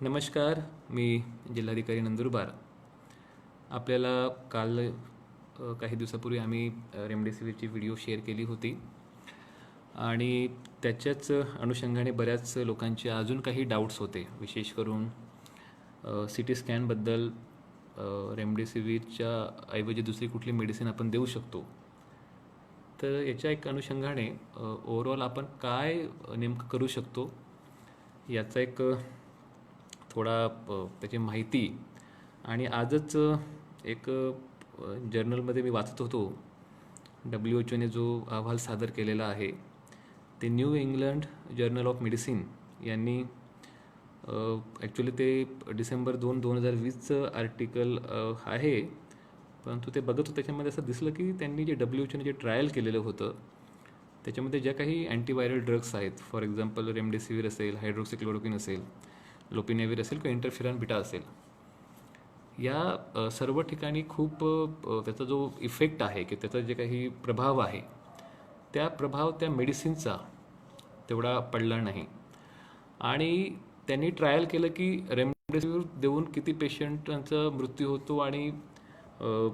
नमस्कार. मी जिल्हाधिकारी नंदुरबार. आपल्याला काल काही दिवसापूर्वी आम्ही रेमडेसिवीरची व्हिडिओ शेअर केली होती आणि त्याच्याच अनुषंगाने बऱ्याच लोकांचे अजून काही डाऊट्स होते. विशेष करून सी टी स्कॅनबद्दल रेमडेसिवीरच्या ऐवजी दुसरी कुठली मेडिसिन आपण देऊ शकतो. तर याच्या एक अनुषंगाने ओव्हरऑल आपण काय नेमकं करू शकतो याचा एक थोडा त्याची माहिती. आणि आजच एक जर्नलमध्ये मी वाचत होतो, WHO ने जो अहवाल सादर केलेला आहे ते new England journal of medicine यांनी ॲक्च्युली ते डिसेंबर 2020चं आर्टिकल आहे, परंतु ते बघत होतं त्याच्यामध्ये असं दिसलं की त्यांनी जे WHO ने जे ट्रायल केलेलं होतं त्याच्यामध्ये ज्या काही अँटीव्हायरल ड्रग्स आहेत, फॉर एक्झाम्पल रेमडेसिवीर असेल, हायड्रोक्सिक्लोरोक्विन असेल, लोपिनेविर असेल किंवा इंटरफिरॉन बीटा असेल, या सर्व ठिकाणी खूप त्याचा जो इफेक्ट आहे की त्याचा जे काही प्रभाव आहे त्या मेडिसिनचा तेवढा पडला नाही. आणि त्यांनी ट्रायल केलं की रेमडेसिवीर देऊन किती पेशंटांचा मृत्यू होतो आणि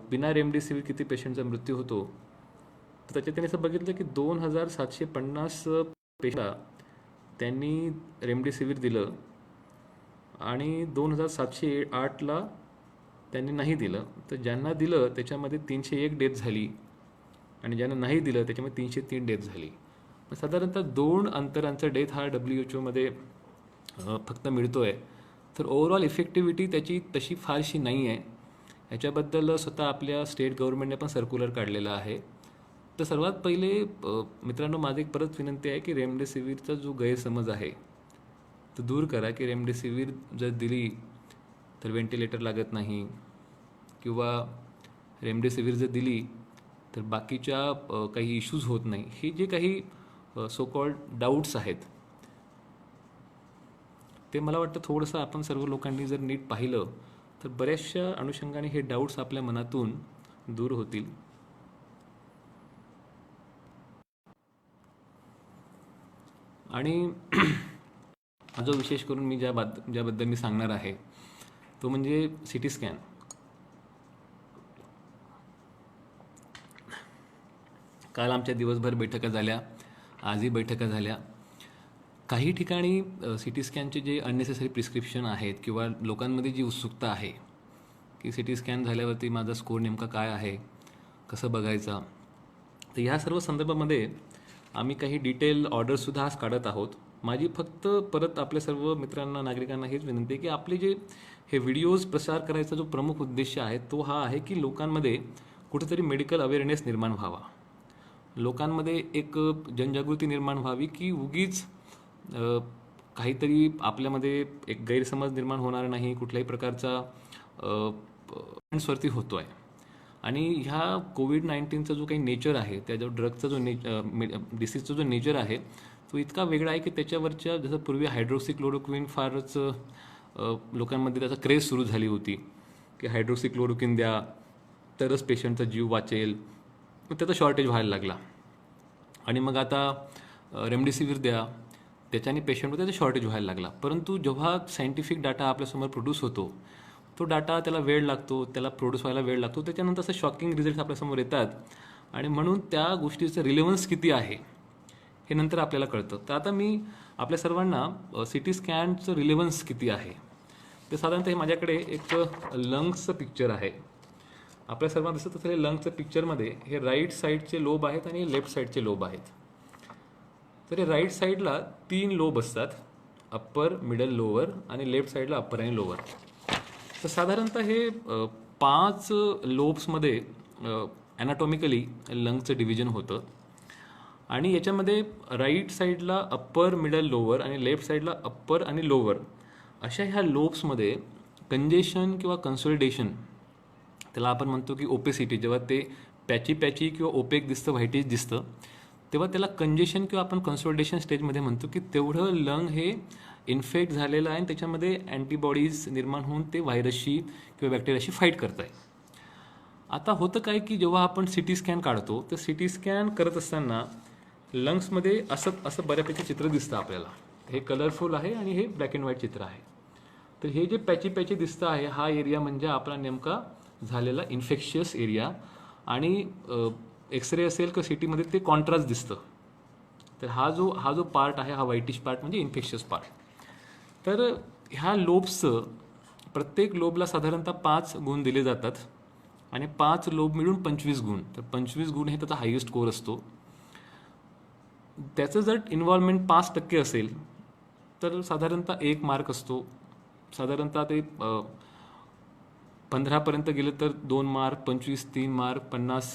बिना रेमडेसिवीर किती पेशंटचा मृत्यू होतो. तर त्याच्यात त्यांनी असं बघितलं की 2750 पेशंटला त्यांनी रेमडेसिवीर दिलं आणि 2708ला त्यांनी नाही दिलं. तर ज्यांना दिलं त्याच्यामध्ये 301 डेथ झाली आणि ज्यांना नाही दिलं त्याच्यामध्ये 303 डेथ झाली. साधारणतः 2 अंतरांचा डेथ हा WHO मध्ये फक्त मिळतो आहे. तर ओव्हरऑल इफेक्टिव्हिटी त्याची तशी फारशी नाही आहे. ह्याच्याबद्दल स्वतः आपल्या स्टेट गव्हर्नमेंटने पण सर्क्युलर काढलेला आहे. तर सर्वात पहिले मित्रांनो, माझी एक परत विनंती आहे की रेमडेसिवीरचा जो गैरसमज आहे तो दूर करा की रेमडेसिवीर जर दिली तर व्हेंटिलेटर लागत नाही किंवा रेमडेसिवीर जर दिली तर बाकीच्या काही इश्यूज होत नाही. हे जे काही सो कॉल्ड डाऊट्स आहेत ते मला वाटतं थोडंसं आपण सर्व लोकांनी जर नीट पाहिलं तर बऱ्याचशा अनुषंगाने हे डाऊट्स आपल्या मनातून दूर होतील. आणि जो विशेष करून मी ज्याबद्दल मी सांगणार आहे तो म्हणजे सी टी स्कॅन. काल आमच्या दिवसभर बैठका झाल्या, आजही बैठका झाल्या. काही ठिकाणी सी टी स्कॅनचे जे अननेसेसरी प्रिस्क्रिप्शन आहेत किंवा लोकांमध्ये जी उत्सुकता आहे की सी टी स्कॅन झाल्यावरती माझा स्कोर नेमका काय आहे, कसं बघायचा, तर ह्या सर्व संदर्भामध्ये आम्ही काही डिटेल ऑर्डरसुद्धा आज काढत आहोत. माझी फक्त परत आपल्या सर्व मित्रांना, नागरिकांना हेच विनंती आहे की आपले जे हे व्हिडिओज प्रसार करायचा जो प्रमुख उद्देश आहे तो हा आहे की लोकांमध्ये कुठेतरी मेडिकल अवेअरनेस निर्माण व्हावा, लोकांमध्ये एक जनजागृती निर्माण व्हावी की उगीच काहीतरी आपल्यामध्ये एक गैरसमज निर्माण होणार नाही, कुठल्याही प्रकारचा स्वरती होतो आहे. आणि ह्या कोविड-19चा जो काही नेचर आहे, त्या जो ड्रगचा जो डिसीजचा जो नेचर आहे तो इतका वेगळा आहे की त्याच्यावरच्या जसं पूर्वी हायड्रोक्सिक्लोरोक्विन फारच लोकांमध्ये त्याचा क्रेज सुरू झाली होती की हायड्रोक्सिक्लोरोक्विन द्या तरच पेशंटचा जीव वाचेल, त्याचा शॉर्टेज व्हायला लागला. आणि मग आता रेमडेसिवीर द्या, त्याच्याने पेशंटमध्ये त्याचा शॉर्टेज व्हायला लागला. परंतु जेव्हा सायंटिफिक डाटा आपल्यासमोर प्रोड्यूस होतो तो डाटा त्याला वेळ लागतो, त्याला प्रोड्यूस व्हायला वेळ लागतो, त्याच्यानंतर असं शॉकिंग रिझल्ट्स आपल्यासमोर येतात आणि म्हणून त्या गोष्टीचं रिलेव्हन्स किती आहे हे नंतर आपल्याला कळतं. तर आता मी आपल्या सर्वांना सी टी स्कॅनचं रिलेव्हन्स किती आहे ते साधारणतः माझ्याकडे एक लंग्सचं पिक्चर आहे. आपल्या सर्वांना दिसत असलेल्या लंग्सच्या पिक्चरमध्ये हे राईट साईडचे लोब आहेत आणि लेफ्ट साईडचे लोब आहेत. तर हे राईट साईडला 3 लोब असतात, अप्पर, मिडल, लोअर, आणि लेफ्ट साईडला अप्पर आणि लोअर. तर साधारणतः हे 5 लोब्समध्ये ॲनाटॉमिकली लंग्सचं डिव्हिजन होतं. आणि याच्यामध्ये राईट साईडला अप्पर, मिडल, लोअर आणि लेफ्ट साईडला अप्पर आणि लोअर अशा ह्या लोब्समध्ये कंजेशन किंवा कन्सोलिडेशन, त्याला आपण म्हणतो की ओपेसिटी, जेव्हा ते पॅची किंवा ओपेक दिसतं, व्हाईटिश दिसतं, तेव्हा त्याला कंजेशन किंवा आपण कन्सोलिडेशन स्टेजमध्ये म्हणतो की तेवढं लंग हे इन्फेक्ट झालेलं आहे आणि त्याच्यामध्ये अँटीबॉडीज निर्माण होऊन ते व्हायरसशी किंवा बॅक्टेरियाशी फाईट करत आहे. आता होतं काय की जेव्हा आपण सी टी स्कॅन काढतो तर सी टी स्कॅन करत असताना लंग्समध्ये असं बऱ्यापैकी चित्र दिसतं आपल्याला. हे कलरफुल आहे आणि हे ब्लॅक अँड व्हाईट चित्र आहे. तर हे जे पॅची पॅची दिसतं आहे हा एरिया म्हणजे आपला नेमका झालेला इन्फेक्शियस एरिया. आणि एक्सरे असेल का सिटीमध्ये ते कॉन्ट्रास्ट दिसतं. तर हा जो पार्ट आहे, हा व्हाईटिश पार्ट म्हणजे इन्फेक्शियस पार्ट. तर ह्या लोब्सचं प्रत्येक लोबला साधारणतः 5 गुण दिले जातात आणि 5 लोब मिळून 25 गुण. तर 25 गुण हे त्याचा हायेस्ट स्कोर असतो. त्याचं जर इन्व्हॉल्वमेंट 5% असेल तर साधारणतः 1 मार्क असतो. साधारणतः ते 15पर्यंत गेलं तर 2 मार्क, 25, 3 मार्क, 50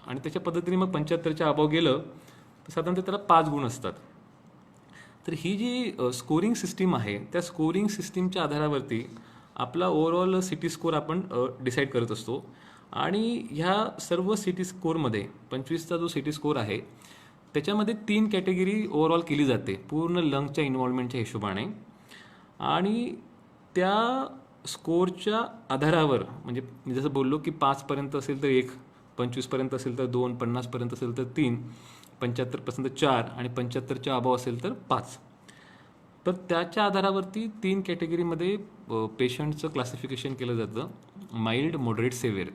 आणि त्याच्या पद्धतीने मग 75च्या अबाव गेलं तर साधारणतः त्याला 5 गुण असतात. तर ही जी स्कोरिंग सिस्टीम आहे त्या स्कोरिंग सिस्टीमच्या आधारावरती आपला ओव्हरऑल सिटी स्कोर आपण डिसाईड करत असतो. आणि ह्या सर्व सिटी स्कोरमध्ये 25चा जो सिटी स्कोर आहे त्याच्यामध्ये 3 कॅटेगरी ओव्हरऑल केली जाते पूर्ण लंगच्या इन्व्हॉल्वमेंटच्या हिशोबाने. आणि त्या स्कोरच्या आधारावर म्हणजे मी जसं बोललो की 5पर्यंत असेल तर 1, 25पर्यंत असेल तर 2, 50पर्यंत असेल तर 3, 75% 4 आणि 75च्या अभाव असेल तर 5. तर त्याच्या आधारावरती 3 कॅटेगरीमध्ये पेशंटचं क्लासिफिकेशन केलं जातं. Mild, moderate, severe.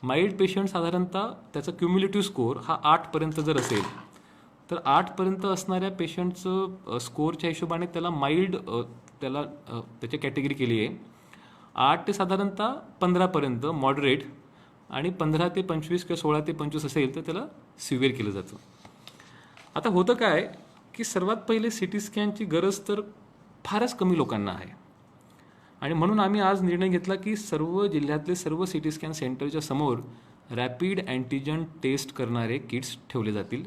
Mild patient साधारणतः त्याचा क्युम्युलेटिव्ह स्कोर हा 8पर्यंत जर असेल तर 8पर्यंत असणाऱ्या पेशंटचं स्कोरच्या हिशोबाने त्याला माइल्ड त्याची कॅटेगरी केली आहे. 8 ते साधारणतः 15पर्यंत मॉडरेट आणि 15 ते 25 किंवा 16 ते 25 असेल तर त्याला सिव्हिअर केलं जातं. आता होतं काय की सर्वात पहिले सिटी स्कॅनची गरज तर फारच कमी लोकांना आहे आणि म्हणून आम्ही आज निर्णय घेतला की सर्व जिल्ह्यातले सर्व सिटी स्कॅन सेंटरच्या समोर रॅपिड अँटीजन टेस्ट करणारे किट्स ठेवले जातील.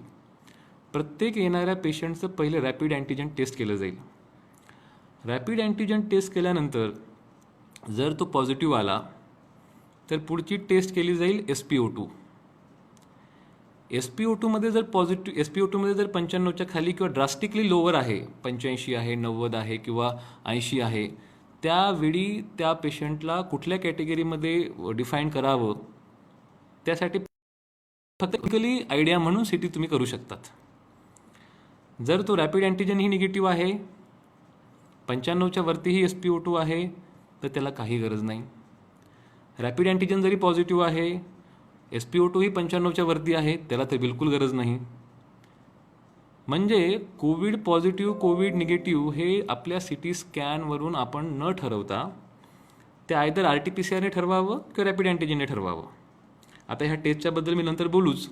प्रत्येक येणाऱ्या पेशंटचं पहिले रॅपिड अँटीजन टेस्ट केलं जाईल. रॅपिड अँटीजन टेस्ट केल्यानंतर जर तो पॉझिटिव्ह आला तर पुढची टेस्ट केली जाईल SpO2. SpO2मध्ये जर पॉझिटिव्ह SpO2मध्ये जर 95च्या खाली किंवा ड्रास्टिकली लोअर आहे, 85 आहे, 90 आहे किंवा 80 आहे, त्यावेळी त्या पेशंटला कुठल्या कॅटेगरीमध्ये डिफाईन करावं त्यासाठी फक्त टेक्निकली आयडिया म्हणून सिटी तुम्ही करू शकतात. जर तो रॅपिड अँटीजन ही निगेटिव्ह आहे, 95च्या वरतीही SpO2 आहे तर त्याला काही गरज नाही. रॅपिड अँटीजन जरी पॉझिटिव्ह आहे, SpO2 ही 95च्या वरती आहे, त्याला तर बिलकुल गरज नाही. म्हणजे कोविड पॉझिटिव्ह कोविड निगेटिव्ह हे आपल्या सिटी स्कॅनवरून आपण न ठरवता ते आयदर RT-PCR ने ठरवावं किंवा रॅपिड अँटीजनने ठरवावं. आता ह्या टेस्टच्याबद्दल मी नंतर बोलूच,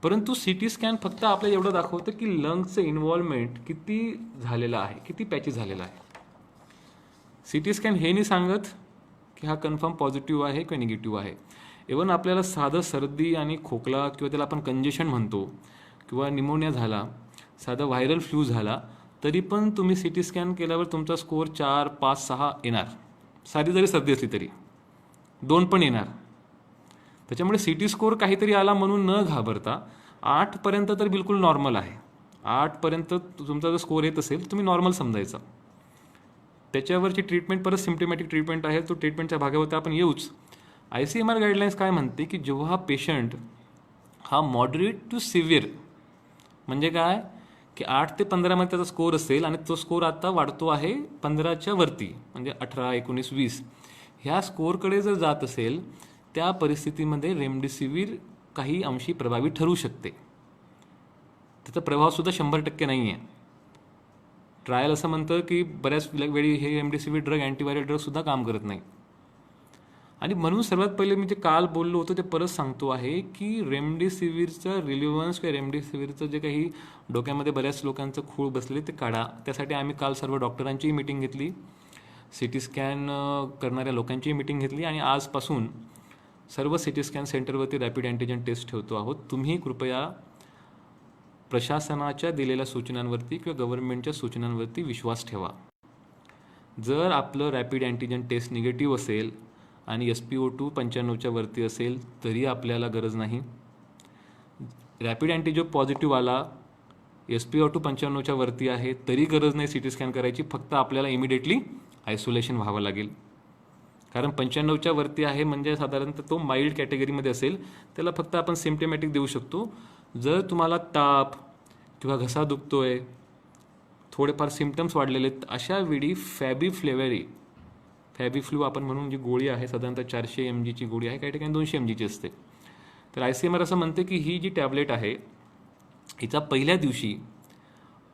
परंतु सिटी स्कॅन फक्त आपल्याला एवढं दाखवतं की लंग्सचं इन्व्हॉल्वमेंट किती झालेलं आहे, किती पॅची झालेला आहे. सिटी स्कॅन हे नाही सांगत की हा कन्फर्म पॉझिटिव्ह आहे किंवा निगेटिव्ह आहे. इव्हन आपल्याला साधं सर्दी आणि खोकला किंवा त्याला आपण कंजेशन म्हणतो किंवा निमोनिया झाला, साधा व्हायरल फ्लू झाला, तरी पण तुम्ही सिटी स्कॅन केल्यावर तुमचा स्कोअर 4, 5, 6 येणार. साधी जरी सर्दी असली तरी 2 पण येणार. त्याच्यामुळे सिटी स्कोअर काहीतरी आला म्हणून न घाबरता 8पर्यंत तर बिलकुल नॉर्मल आहे. 8पर्यंत तुमचा जर स्कोअर येत असेल तुम्ही नॉर्मल समजायचा. त्याच्यावरची ट्रीटमेंट परत सिम्प्टमॅटिक ट्रीटमेंट आहे, तो ट्रीटमेंटच्या भागावरती आपण येऊच. ICMR गाईडलाईन्स काय म्हणते की जेव्हा पेशंट हा मॉडरेट टू सिव्हिअर म्हणजे काय की 8 ते 15मध्ये त्याचा स्कोअर असेल आणि तो स्कोअर आता वाढतो आहे 15च्या वरती म्हणजे 18, 19, 20 ह्या स्कोअरकडे जर जात असेल त्या परिस्थितीमध्ये रेमडेसिवीर काही अंशी प्रभावी ठरू शकते. त्याचा प्रभावसुद्धा 100% नाही आहे. ट्रायल असं म्हणतं की बऱ्याच वेळी हे रेमडेसिवीर ड्रग अँटीव्हायरल ड्रगसुद्धा काम करत नाही. आणि म्हणून सर्वात पहिले मी जे काल बोललो होतो ते परत सांगतो आहे की रेमडेसिवीरचं रिलिव्हन्स किंवा रेमडेसिवीरचं जे काही डोक्यामध्ये बऱ्याच लोकांचं खूळ बसले ते काढा. त्यासाठी आम्ही काल सर्व डॉक्टरांचीही मीटिंग घेतली, सिटी स्कॅन करणाऱ्या लोकांचीही मीटिंग घेतली आणि आजपासून सर्व सिटी स्कॅन सेंटरवरती रॅपिड अँटीजन टेस्ट ठेवतो आहोत. तुम्ही कृपया प्रशासनाच्या दिलेल्या सूचनांवरती किंवा गव्हर्नमेंटच्या सूचनांवरती विश्वास ठेवा. जर आपलं रॅपिड अँटीजन टेस्ट निगेटिव्ह असेल आणि SpO2 95च्या वरती असेल तरी आपल्याला गरज नाही. रॅपिड अँटीजन पॉझिटिव्ह आला, SpO2 95च्या वरती आहे तरी गरज नाही सिटी स्कॅन करायची. फक्त आपल्याला इमिडिएटली आयसोलेशन व्हावं लागेल. कारण 95च्या वरती आहे म्हणजे साधारणतः तो माइल्ड कॅटेगरीमध्ये असेल, त्याला फक्त आपण सिम्प्टमॅटिक देऊ शकतो. जर तुम्हाला ताप किंवा घसा दुखतोय, थोडेफार सिम्पटम्स वाढलेले आहेत, अशा वेळी फॅबिफ्लू आपण म्हणून जी गोळी आहे, साधारणतः 400 mgची गोळी आहे, काही ठिकाणी 200 mgची असते. तर ICMR असं म्हणते की ही जी टॅबलेट आहे हिचा पहिल्या दिवशी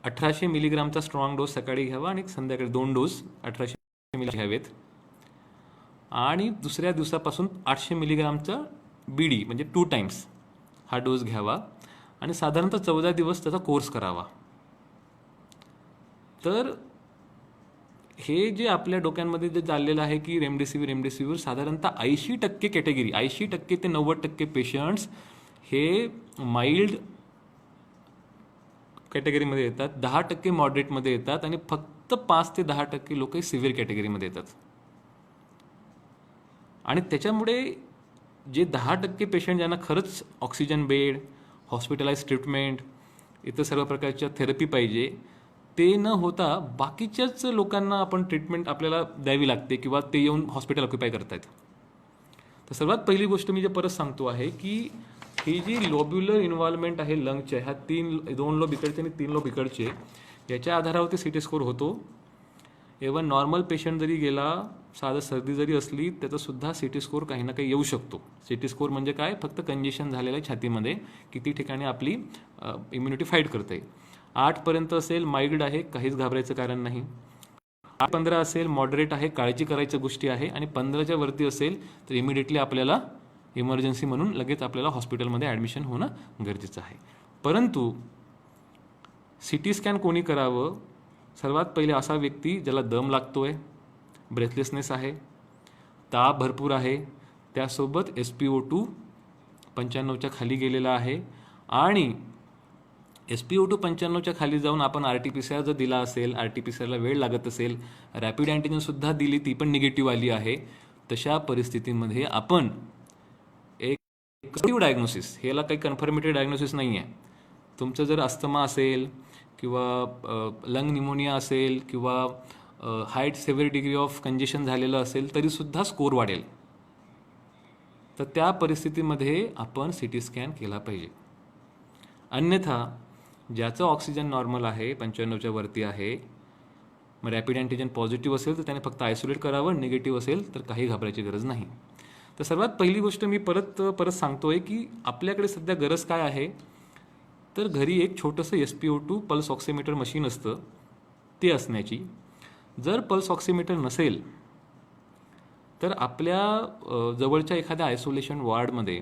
1800 मिलीग्रामचा स्ट्रॉंग डोस सकाळी घ्यावा आणि संध्याकाळी 2 डोस 1800 मिली घ्यावेत. आणि दुसऱ्या दिवसापासून 800 मिलीग्रामचा BD म्हणजे 2 टाइम्स हा डोस घ्यावा आणि साधारणतः 14 दिवस त्याचा कोर्स करावा. तर हे जे आपल्या डोक्यांमध्ये जे चाललेलं आहे की रेमडेसिवीर साधारणतः 80% कॅटेगरी, 80% ते 90% पेशंट्स हे माइल्ड कॅटेगरीमध्ये येतात, 10% मॉडरेटमध्ये येतात आणि फक्त 5 ते 10% लोक सिव्हिअर कॅटेगरीमध्ये येतात. आणि त्याच्यामुळे जे 10% पेशंट ज्यांना खरंच ऑक्सिजन बेड, हॉस्पिटलाइज ट्रीटमेंट, इतर सर्व प्रकारच्या थेरपी पाहिजे, ते न होता बाकीच्याच लोकांना आपण ट्रीटमेंट आपल्याला द्यावी लागते किंवा ते येऊन हॉस्पिटल ऑक्युपाय करतायत. तर सर्वात पहिली गोष्ट मी जे परत सांगतो आहे की ही जी लोब्युलर इन्व्हॉल्वमेंट आहे लंगच्या, ह्या 2 लोब इकडचे आणि 3 लोब इकडचे, याच्या आधारावरती CT स्कोर होतो. इव्हन नॉर्मल पेशंट जरी गेला, साधं सर्दी जरी असली, त्याचासुद्धा CT स्कोर काही ना काही येऊ शकतो. CT स्कोर म्हणजे काय, फक्त कंजेशन झालेलं आहे छातीमध्ये, किती ठिकाणी आपली इम्युनिटी फाईट करते. 8पर्यंत असेल माइल्ड आहे, काहीच घाबरायचं कारण नाही. 8-15 असेल मॉडरेट आहे, काळजी करायच्या गोष्टी आहे. आणि 15च्या वरती असेल तर इमिडिएटली आपल्याला इमर्जन्सी म्हणून लगेच आपल्याला हॉस्पिटलमध्ये ॲडमिशन होणं गरजेचं आहे. परंतु CT स्कॅन कोणी करावं, सर्वात पहिले असा व्यक्ती ज्याला दम लागतोय, ब्रेथलेसनेस आहे, ताप भरपूर आहे, त्यासोबत SpO2 95च्या खाली गेलेला आहे. आणि SpO2 95च्या खाली जाऊन आपण RT-PCR जर दिला असेल, RT-PCRला वेळ लागत असेल, रॅपिड अँटीजनसुद्धा दिली, ती पण निगेटिव्ह आली आहे, तशा परिस्थितीमध्ये आपण एक डायग्नोसिस, ह्याला काही कन्फर्मेटेड डायग्नोसिस नाही आहे. तुमचं जर अस्थमा असेल किंवा लंग निमोनिया असेल किंवा हाय सेव्हिअर डिग्री ऑफ कंजेशन झालेलं असेल तरीसुद्धा स्कोर वाढेल. तर त्या परिस्थितीमध्ये आपण CT स्कॅन केला पाहिजे. अन्यथा ज्याचं ऑक्सिजन नॉर्मल आहे, 95च्या वरती आहे, मग रॅपिड अँटीजन पॉझिटिव्ह असेल तर त्याने फक्त आयसोलेट करावं, निगेटिव्ह असेल तर काही घाबरायची गरज नाही. तर सर्वात पहिली गोष्ट मी परत सांगतोय की आपल्याकडे सध्या गरज काय आहे, तर घरी एक छोटंसं SpO2 पल्स ऑक्सिमीटर मशीन असतं, ते असण्याची. जर पल्स ऑक्सिमीटर नसेल तर आपल्या जवळच्या एखाद्या आयसोलेशन वॉर्डमध्ये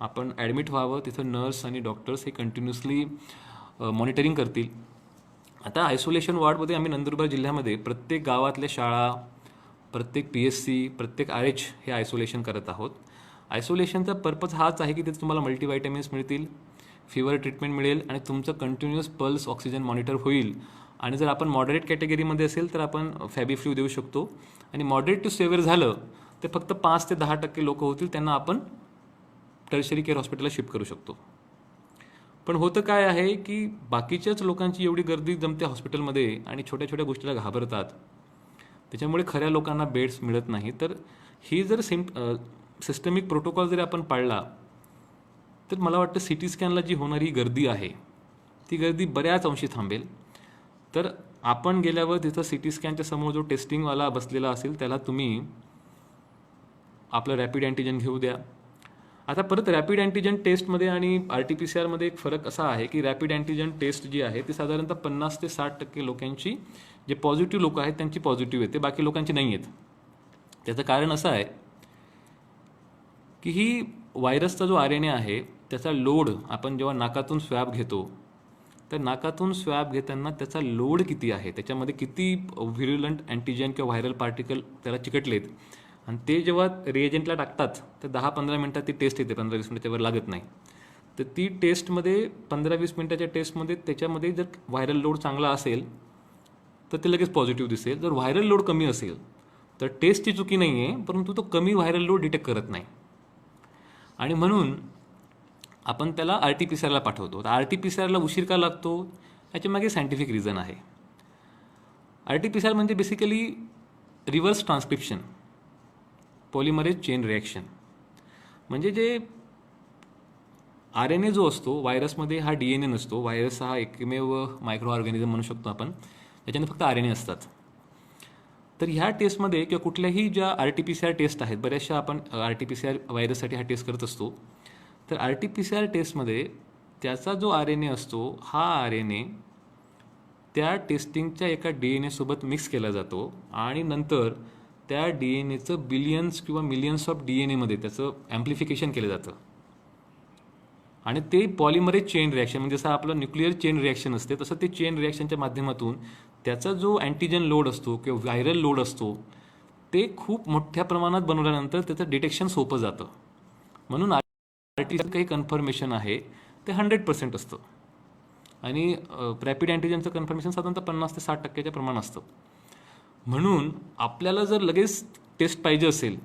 आपण ॲडमिट व्हावं. तिथं नर्स आणि डॉक्टर्स हे कंटिन्युअसली मॉनिटरिंग करतील. आता आयसोलेशन वॉर्डमध्ये आम्ही नंदुरबार जिल्ह्यामध्ये प्रत्येक गावातल्या शाळा, प्रत्येक PSC, प्रत्येक RH हे आयसोलेशन करत आहोत. आयसोलेशनचा पर्पज हाच आहे की तिथे तुम्हाला मल्टीव्हायटॅमिन्स मिळतील, फिवर ट्रीटमेंट मिळेल आणि तुमचं कंटिन्युअस पल्स ऑक्सिजन मॉनिटर होईल. आणि जर आपण मॉडरेट कॅटेगरीमध्ये असेल तर आपण फॅबिफ्लू देऊ शकतो. आणि मॉडरेट टू सेव्हिअर झालं तर फक्त 5 ते 10% लोक होतील, त्यांना आपण टर्शरी केअर हॉस्पिटलला शिफ्ट करू शकतो. पण होतं काय आहे की बाकीच्याच लोकांची एवढी गर्दी जमते हॉस्पिटलमध्ये आणि छोट्या छोट्या गोष्टीला घाबरतात, त्याच्यामुळे खऱ्या लोकांना बेड्स मिळत नाही. तर ही जर सिस्टमिक प्रोटोकॉल जरी आपण पाळला तर मला वाटतं CT स्कॅनला जी होणारी गर्दी आहे ती गर्दी बऱ्याच अंशी थांबेल. तर आपण गेल्यावर तिथं CT स्कॅनच्या समोर जो टेस्टिंगवाला बसलेला असेल त्याला तुम्ही आपलं रॅपिड अँटीजन घेऊ द्या. आता परत रॅपिड अँटीजन टेस्टमध्ये आणि RT-PCRमध्ये एक फरक असा आहे की रॅपिड अँटीजन टेस्ट जी आहे ती साधारणतः 50 ते 60% लोकांची, जे पॉझिटिव्ह लोक आहेत त्यांची पॉझिटिव्ह येते, बाकी लोकांची नाही येत. त्याचं कारण असं आहे की ही व्हायरसचा जो RNA आहे त्याचा लोड, आपण जेव्हा नाकातून स्वॅब घेतो तर नाकातून स्वॅब घेताना त्याचा लोड किती आहे, त्याच्यामध्ये किती व्हिरुलंट अँटीजन किंवा व्हायरल पार्टिकल त्याला चिकटलेत, आणि ते जेव्हा रिएजंटला टाकतात तर 10-15 मिनटात ती टेस्ट येते, 15-20 मिनिटावर लागत नाही. तर ती टेस्टमध्ये 15-20 मिनिटाच्या टेस्टमध्ये त्याच्यामध्ये जर व्हायरल लोड चांगला असेल तर ते लगेच पॉझिटिव्ह दिसेल. जर व्हायरल लोड कमी असेल तर टेस्टची चुकी नाही आहे, परंतु तो कमी व्हायरल लोड डिटेक्ट करत नाही आणि म्हणून आपण त्याला RT-PCRला पाठवतो. तर RT-PCRला उशीर का लागतो याच्या मागे सायंटिफिक रिझन आहे. RT-PCR म्हणजे basically reverse transcription polymerase chain reaction. म्हणजे जे RNA जो असतो व्हायरसमध्ये, हा DNA नसतो. व्हायरस हा एकमेव मायक्रो ऑर्गॅनिझम म्हणू शकतो आपण. याच्याने फक्त RNA असतात. तर ह्या टेस्टमध्ये किंवा कुठल्याही ज्या RT-PCR टेस्ट आहेत, बऱ्याचशा आपण RT-PCR व्हायरससाठी हा टेस्ट करत असतो. तर RT-PCR टेस्टमध्ये त्याचा जो RNA असतो, हा RNA त्या टेस्टिंगच्या एका DNA सोबत मिक्स केला जातो आणि नंतर त्या DNAचं बिलियन्स किंवा मिलियन्स ऑफ DNAमध्ये त्याचं ॲम्प्लिफिकेशन केलं जातं आणि ते पॉलिमरेज चेन रिॲक्शन, म्हणजे जसं आपलं न्यूक्लिअर चेन रिॲक्शन असते तसं ते चेन रिॲक्शनच्या माध्यमातून त्याचा जो अँटीजन लोड असतो किंवा व्हायरल लोड असतो ते खूप मोठ्या प्रमाणात बनवल्यानंतर त्याचं डिटेक्शन सोपं जातं. म्हणून RT-PCR काही कन्फर्मेशन आहे ते 100% असतं आणि रॅपिड अँटीजनचं कन्फर्मेशन साधारणतः 50 ते 60% प्रमाण असतं. म्हणून आपल्याला जर लगेच टेस्ट पाहिजे असेल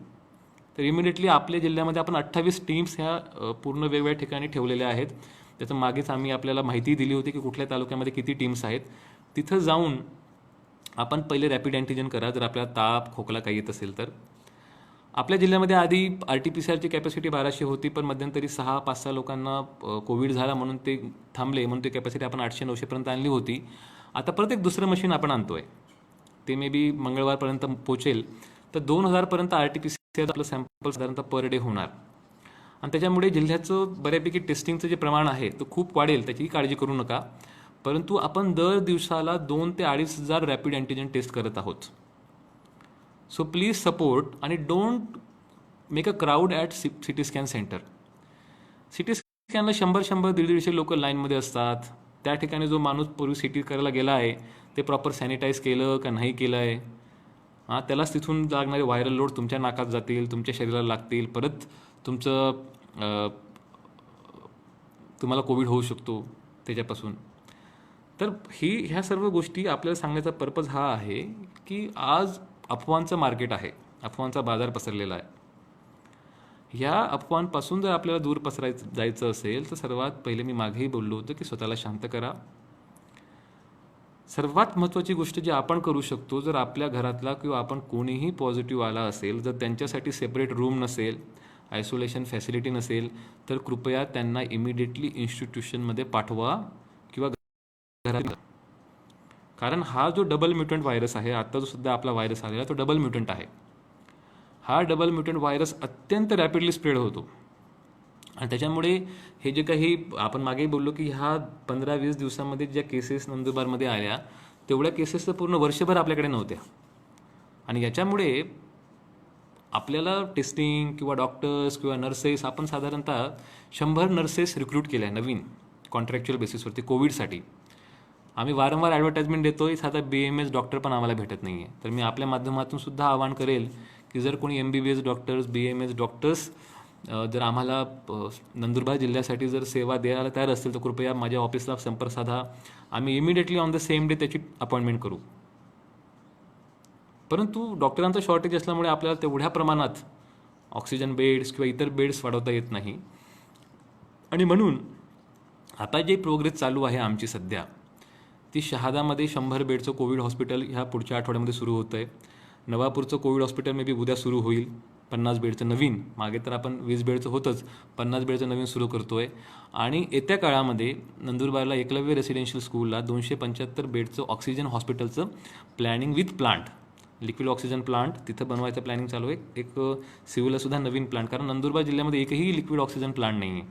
तर इमिडिएटली आपल्या जिल्ह्यामध्ये आपण 28 टीम्स ह्या पूर्ण वेगवेगळ्या ठिकाणी ठेवलेल्या आहेत. त्याचं मागेच आम्ही आपल्याला माहिती दिली होती की कुठल्या तालुक्यामध्ये किती टीम्स आहेत. तिथं जाऊन आपण पहिले रॅपिड अँटीजन करा जर आपल्याला ताप खोकला काही येत असेल तर. आपल्या जिल्ह्यामध्ये आधी RT-PCRची कॅपॅसिटी 1200 होती, पण मध्यंतरी 5-6 लोकांना कोविड झाला म्हणून ते थांबले, म्हणून ती कॅपॅसिटी आपण 800-900 पर्यंत आणली होती. आता परत एक दुसरं मशीन आपण आणतोय, ते मे बी मंगळवारपर्यंत पोचेल. तर 2000 पर्यंत RT-PCR आपलं सॅम्पल साधारणतः पर डे होणार आणि त्याच्यामुळे जिल्ह्याचं बऱ्यापैकी टेस्टिंगचं जे प्रमाण आहे तो खूप वाढेल, त्याची काळजी करू नका. परंतु आपण दर दिवसाला 2 ते 2500 रॅपिड अँटीजन टेस्ट करत आहोत. सो प्लीज सपोर्ट आणि don't make a crowd at CT scan centre. CT स्कॅनला 100-150 लोक लाईनमध्ये असतात. त्या ठिकाणी जो माणूस पूर्वी सिटी करायला गेला आहे ते प्रॉपर सॅनिटाईज केलं का नाही केलं आहे, त्यालाच तिथून लागणारे व्हायरल लोड तुमच्या नाकात जातील, तुमच्या शरीराला लागतील, परत तुम्हाला कोविड होऊ शकतो त्याच्यापासून. तर ह्या सर्व गोष्टी आपल्याला सांगण्याचा पर्पज हा आहे की आज अफवांचं मार्केट आहे, अफवांचा बाजार पसरलेला आहे. ह्या अफवांपासून जर आपल्याला दूर जायचं असेल तर सर्वात पहिले मी मागेही बोललो होतो की स्वतःला शांत करा. सर्वात महत्त्वाची गोष्ट जी आपण करू शकतो, जर आपल्या घरातला किंवा आपण कोणीही पॉझिटिव्ह आला असेल, जर त्यांच्यासाठी सेपरेट रूम नसेल, आयसोलेशन फॅसिलिटी नसेल, तर कृपया त्यांना इमिडिएटली इन्स्टिट्यूशनमध्ये पाठवा किंवा घरात. कारण हा जो डबल म्युटंट व्हायरस आहे, आता जो सध्या आपला व्हायरस आलेला तो डबल म्युटंट आहे. हा डबल म्युटंट व्हायरस अत्यंत रॅपिडली स्प्रेड होतो आणि त्याच्यामुळे हे जे काही आपण मागेही बोललो की ह्या 15-20 दिवसामध्ये ज्या केसेस नंदुरबारमध्ये आल्या तेवढ्या केसेस तर पूर्ण वर्षभर आपल्याकडे नव्हत्या. आणि याच्यामुळे आपल्याला टेस्टिंग किंवा डॉक्टर्स किंवा नर्सेस, आपण साधारणतः 100 नर्सेस रिक्रूट केल्या नवीन कॉन्ट्रॅक्च्युअल बेसिसवरती कोविडसाठी. आम्ही वारंवार ॲडव्हर्टाइजमेंट देतोय, साधा BAMS डॉक्टर पण आम्हाला भेटत नाही आहे. तर मी आपल्या माध्यमातून सुद्धा आवाहन करेल की जर कोणी MBBS डॉक्टर्स, BAMS डॉक्टर्स जर आम्हाला नंदुरबार जिल्ह्यासाठी जर सेवा द्यायला तयार असतील तर कृपया माझ्या ऑफिसला संपर्क साधा. आम्ही immediately on the same day त्याची अपॉइंटमेंट करू. परंतु डॉक्टरांचं शॉर्टेज असल्यामुळे आपल्याला तेवढ्या प्रमाणात ऑक्सिजन बेड्स किंवा इतर बेड्स वाढवता येत नाही. आणि म्हणून आता जे प्रोग्रेस चालू आहे आमची सध्या, ती शहादामध्ये 100 बेडचं कोविड हॉस्पिटल ह्या पुढच्या आठवड्यामध्ये सुरू होतं आहे. नवापूरचं कोविड हॉस्पिटल मे बी उद्या सुरू होईल, 50 बेडचं नवीन. मागे तर आपण 20 बेडचं होतंच, 50 बेडचं नवीन सुरू करतो आहे. आणि येत्या काळामध्ये नंदुरबारला एकलव्य रेसिडेन्शियल स्कूलला 275 बेडचं ऑक्सिजन हॉस्पिटलचं planning with plant, liquid oxygen plant तिथं बनवायचं प्लॅनिंग चालू आहे. एक सिव्हिलसुद्धा नवीन प्लांट, कारण नंदुरबार जिल्ह्यामध्ये एकही लिक्विड ऑक्सिजन प्लांट नाही आहे.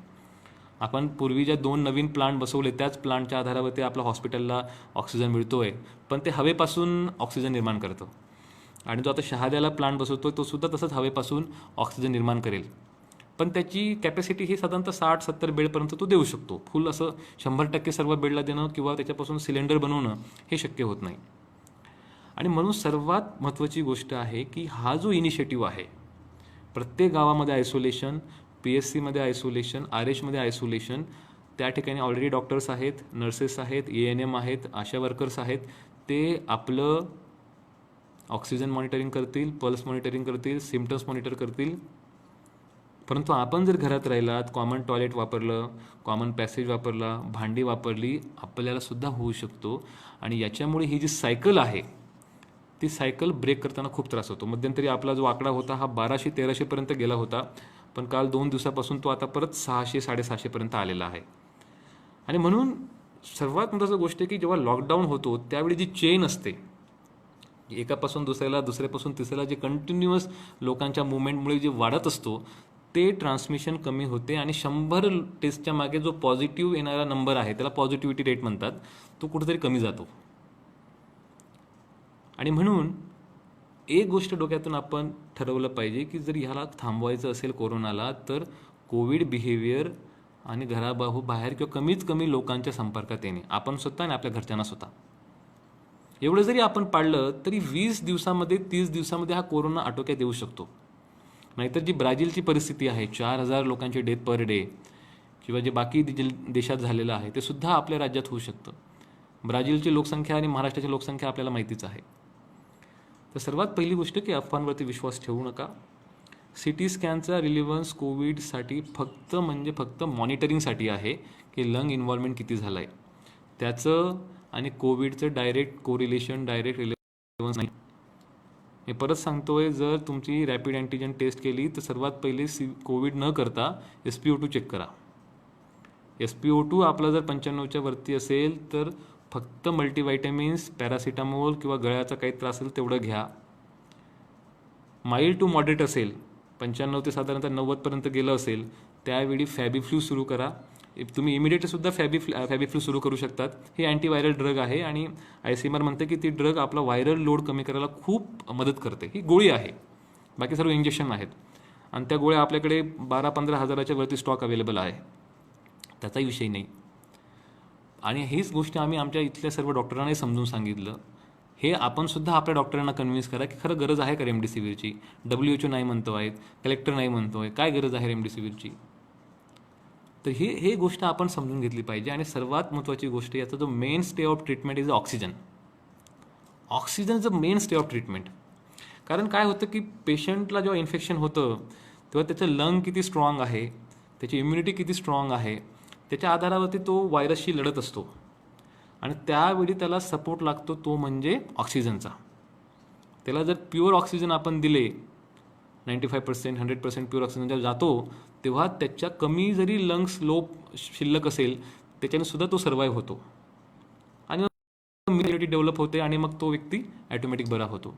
आपण पूर्वी ज्या 2 नवीन प्लांट बसवले त्याच प्लांटच्या आधारावरती आपल्या हॉस्पिटलला ऑक्सिजन मिळतो आहे, पण ते हवेपासून ऑक्सिजन निर्माण करतं. आणि जो आता शहाद्याला प्लांट बसवतो तो सुद्धा तसंच हवेपासून ऑक्सिजन निर्माण करेल, पण त्याची कॅपॅसिटी ही साधारणतः 60-70 बेडपर्यंत तो देऊ शकतो. फुल असं 100% सर्व बेडला देणं किंवा त्याच्यापासून सिलेंडर बनवणं हे शक्य होत नाही. आणि म्हणून सर्वात महत्त्वाची गोष्ट आहे की हा जो इनिशिएटिव्ह आहे, प्रत्येक गावामध्ये आयसोलेशन, PSCमध्ये आयसोलेशन, RH मध्ये आयसोलेशन, त्या ठिकाणी ऑलरेडी डॉक्टर्स आहेत, नर्सेस आहेत, ANM आहेत, आशा वर्कर्स आहेत, ते आपलं ऑक्सिजन मॉनिटरिंग करतील, पल्स मॉनिटरिंग करतील, सिम्पटम्स मॉनिटर करतील. परंतु आपण जर घरात राहिलात, कॉमन टॉयलेट वापरलं, कॉमन पॅसेज वापरला, भांडी वापरली, आपल्याला सुद्धा होऊ शकतो. आणि याच्यामुळे ही जी सायकल आहे ती सायकल ब्रेक करताना खूप त्रास होतो. मध्यंतरी आपला जो आकडा होता हा 1200-1300 पर्यंत गेला होता, पण काल 2 दिवसापासून तो आता परत 600-650 पर्यंत आलेला आहे. आणि म्हणून सर्वात महत्त्वाची गोष्ट आहे की जेव्हा लॉकडाऊन होतो त्यावेळी जी चेन असते, एकापासून दुसऱ्याला, दुसऱ्यापासून तिसऱ्याला, जे कंटिन्युअस लोकांच्या मुवमेंटमुळे जे वाढत असतो ते ट्रान्समिशन कमी होते आणि 100 टेस्टच्या मागे जो पॉझिटिव्ह येणारा नंबर आहे त्याला पॉझिटिव्हिटी रेट म्हणतात, तो कुठेतरी कमी जातो. आणि म्हणून एक गोष्ट डोक्यातून आपण ठरवलं पाहिजे की जर ह्याला थांबवायचं असेल कोरोनाला, तर कोविड बिहेवियर आणि बाहेर किंवा कमीत कमी लोकांच्या संपर्कात येणे, आपण स्वतः आणि आपल्या घरच्यांना स्वतः, एवढं जरी आपण पाळलं तरी 20 दिवसामध्ये 30 दिवसामध्ये हा कोरोना आटोक्यात येऊ शकतो. नाहीतर जी ब्राझीलची परिस्थिती आहे, 4,000 लोकांची डेथ पर डे, किंवा जे बाकी देशात झालेलं आहे ते सुद्धा आपल्या राज्यात होऊ शकतं. ब्राझीलची लोकसंख्या आणि महाराष्ट्राची लोकसंख्या आपल्याला माहितीच आहे. तर सर्वात पहिली गोष्ट की अफवांवरती विश्वास ठेवू नका. CT स्कॅनचा रिलिव्हन्स कोविडसाठी फक्त मॉनिटरिंगसाठी आहे की लंग इन्व्हॉल्वमेंट किती झालं आहे, त्याचं आणि कोविडचं डायरेक्ट कोरिलेशन, डायरेक्ट रिलेव्हन्स नाही. मी परत सांगतोय, जर तुमची रॅपिड अँटीजन टेस्ट केली तर सर्वात पहिले कोविड न करता SpO2 चेक करा. SpO2 आपला जर 95च्या वरती असेल तर फक्त मल्टीव्हायटॅमिन्स, पॅरासिटामोल किंवा गळ्याचा काही त्रास असेल तेवढं घ्या. माइल्ड टू मॉडरेट असेल, 95 ते साधारणतः 90पर्यंत गेलं असेल, त्यावेळी फॅबिफ्लू सुरू करा. तुम्ही इमिडिएटसुद्धा फॅबिफ्लू सुरू करू शकतात. हे अँटीव्हायरल ड्रग आहे आणि ICMR म्हणते की ती ड्रग आपला व्हायरल लोड कमी करायला खूप मदत करते. ही गोळी आहे, बाकी सर्व इंजेक्शन आहेत आणि त्या गोळ्या आपल्याकडे 12-15 हजाराच्या वरती स्टॉक अवेलेबल आहे, त्याचाही विषय नाही. आणि हीच गोष्ट आम्ही आमच्या इथल्या सर्व डॉक्टरांनाही समजून सांगितलं. हे आपण सुद्धा आपल्या डॉक्टरांना कन्व्हिन्स करा की खरं गरज आहे का रेमडेसिवीरची. WHO नाही म्हणतो आहेत, कलेक्टर नाही म्हणतो आहे, काय गरज आहे रेमडेसिवीरची. तर हे गोष्ट आपण समजून घेतली पाहिजे. आणि सर्वात महत्त्वाची गोष्ट, याचा जो main stay of treatment is oxygen. Oxygen is a main stay of treatment. कारण काय होतं की पेशंटला जेव्हा इन्फेक्शन होतं तेव्हा त्याचं लंग किती स्ट्रॉंग आहे, त्याची इम्युनिटी किती स्ट्रॉंग आहे, त्याच्या आधारावरती तो व्हायरसशी लढत असतो. आणि त्यावेळी त्याला सपोर्ट लागतो, तो म्हणजे ऑक्सिजनचा. त्याला जर प्युअर ऑक्सिजन आपण दिले, 95%, 100% प्युअर ऑक्सिजन जेव्हा जातो तेव्हा त्याच्या कमी जरी लंग्स लो शिल्लक असेल त्याच्याने सुद्धा तो सर्वाईव्ह होतो आणि इम्युनिटी डेव्हलप होते आणि मग तो व्यक्ती ॲटोमॅटिक बरा होतो.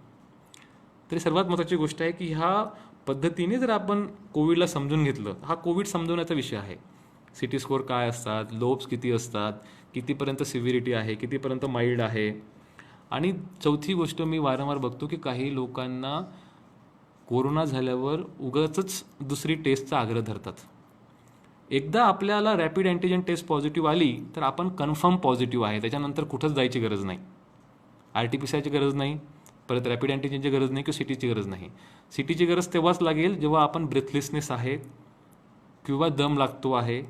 तरी सर्वात महत्त्वाची गोष्ट आहे की ह्या पद्धतीने जर आपण कोविडला समजून घेतलं, हा कोविड समजवण्याचा विषय आहे. CT स्कोअर काय असतात, लोब्स किती असतात, कितीपर्यंत सिव्हिरिटी आहे, कितीपर्यंत माइल्ड आहे. आणि चौथी गोष्ट, मी वारंवार बघतो की काही लोकांना कोरोना झाल्यावर उगाचच दुसरी टेस्टचा आग्रह धरतात. एकदा आपल्याला रॅपिड अँटीजन टेस्ट पॉझिटिव्ह आली तर आपण कन्फर्म पॉझिटिव्ह आहे, त्याच्यानंतर कुठंच जायची गरज नाही. RT-PCR ची गरज नाही, परत रॅपिड अँटीजनची गरज नाही, किंवा CTची गरज नाही. CTची गरज तेव्हाच लागेल जेव्हा आपण ब्रेथलेसनेस आहे किंवा दम लागतो आहे.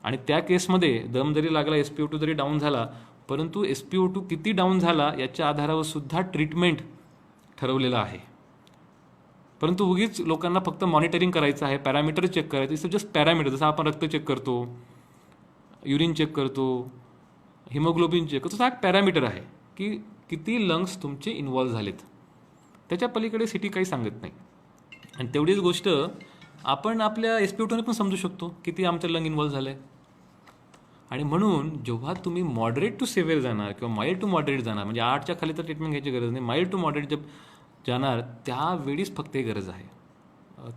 आणि त्या केसमध्ये दम जरी लागला, SpO2 जरी डाऊन झाला, परंतु SpO2 किती डाऊन झाला याच्या आधारावर सुद्धा ट्रीटमेंट ठरवलेलं आहे. परंतु उगीच लोकांना फक्त मॉनिटरिंग करायचं आहे, पॅरामीटर चेक करायचं. It's just parameter. जसं आपण रक्त चेक करतो, युरिन चेक करतो, हिमोग्लोबिन चेक करतो, हा एक पॅरामीटर आहे की किती लंग्स तुमचे इन्व्हॉल्व्ह झालेत. त्याच्या पलीकडे CT काही सांगत नाही. आणि तेवढीच गोष्ट आपण आपल्या SpO2ने पण समजू शकतो किती आमचं लंग इन्व्हॉल्व्ह झालं आहे. आणि म्हणून जेव्हा तुम्ही मॉडरेट टू सिव्हिअर जाणार किंवा माइल्ड टू मॉडरेट जाणार, म्हणजे 8च्या खाली तर ट्रीटमेंट घ्यायची गरज नाही, माइल्ड टू मॉडरेट जब जाणार त्यावेळीच फक्त ही गरज आहे.